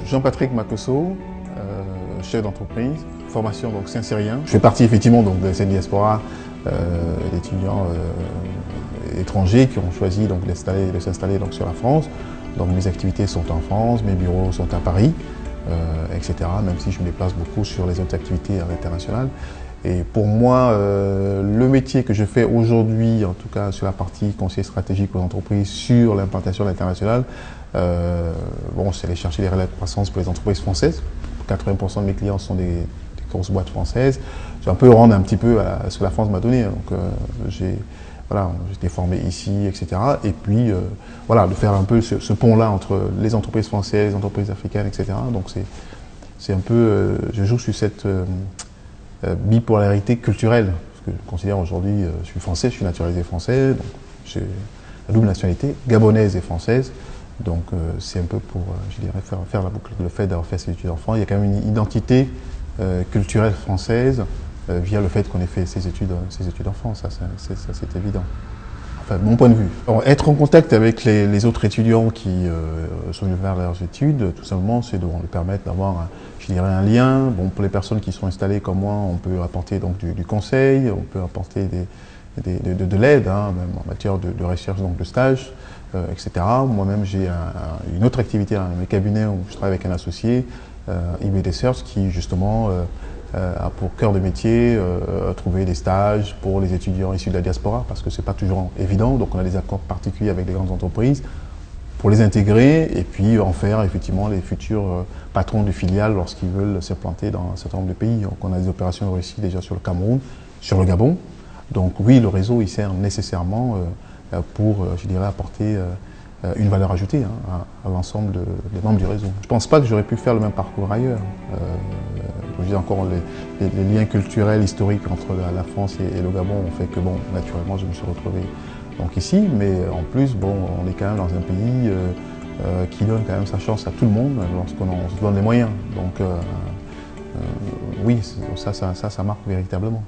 Jean-Patrick Makosso, chef d'entreprise, formation donc saint-cyrien. Je fais partie effectivement donc, de cette diaspora d'étudiants étrangers qui ont choisi donc, de s'installer sur la France. Donc mes activités sont en France, mes bureaux sont à Paris, etc. Même si je me déplace beaucoup sur les autres activités à l'international. Et pour moi, le métier que je fais aujourd'hui, en tout cas sur la partie conseiller stratégique aux entreprises sur l'implantation internationale, bon, c'est aller chercher les relais de croissance pour les entreprises françaises. 80% de mes clients sont des grosses boîtes françaises. Je vais un peu rendre un petit peu à ce que la France m'a donné. Donc, j'ai été formé ici, etc. Et puis, voilà, de faire un peu ce pont-là entre les entreprises françaises, les entreprises africaines, etc. Donc, c'est un peu, je joue sur cette bipolarité culturelle. Parce que je considère aujourd'hui, je suis français, je suis naturalisé français, donc j'ai la double nationalité, gabonaise et française. Donc c'est un peu pour, je dirais, faire la boucle. Le fait d'avoir fait ces études en France, il y a quand même une identité culturelle française via le fait qu'on ait fait ces études en France, ça c'est évident. Enfin, de mon point de vue. Alors, être en contact avec les autres étudiants qui sont venus vers leurs études, tout simplement, c'est de leur permettre d'avoir, je dirais, un lien. Bon, pour les personnes qui sont installées comme moi, on peut apporter donc du conseil, on peut apporter de l'aide, hein, même en matière de recherche, donc de stage, etc. Moi-même, j'ai une autre activité dans mes cabinets où je travaille avec un associé, IBD Search, qui justement a pour cœur de métier trouver des stages pour les étudiants issus de la diaspora, parce que c'est pas toujours évident. Donc on a des accords particuliers avec les grandes entreprises pour les intégrer et puis en faire effectivement les futurs patrons de filiales lorsqu'ils veulent s'implanter dans un certain nombre de pays. Donc on a des opérations réussies déjà sur le Cameroun, sur le Gabon. Donc oui, le réseau il sert nécessairement pour, je dirais, apporter une valeur ajoutée hein, à l'ensemble des membres du réseau. Je ne pense pas que j'aurais pu faire le même parcours ailleurs. Je dis encore, les liens culturels, historiques entre la France et le Gabon ont fait que, bon, naturellement, je me suis retrouvé donc, ici, mais en plus, bon, on est quand même dans un pays qui donne quand même sa chance à tout le monde lorsqu'on se donne les moyens. Donc, oui, ça marque véritablement.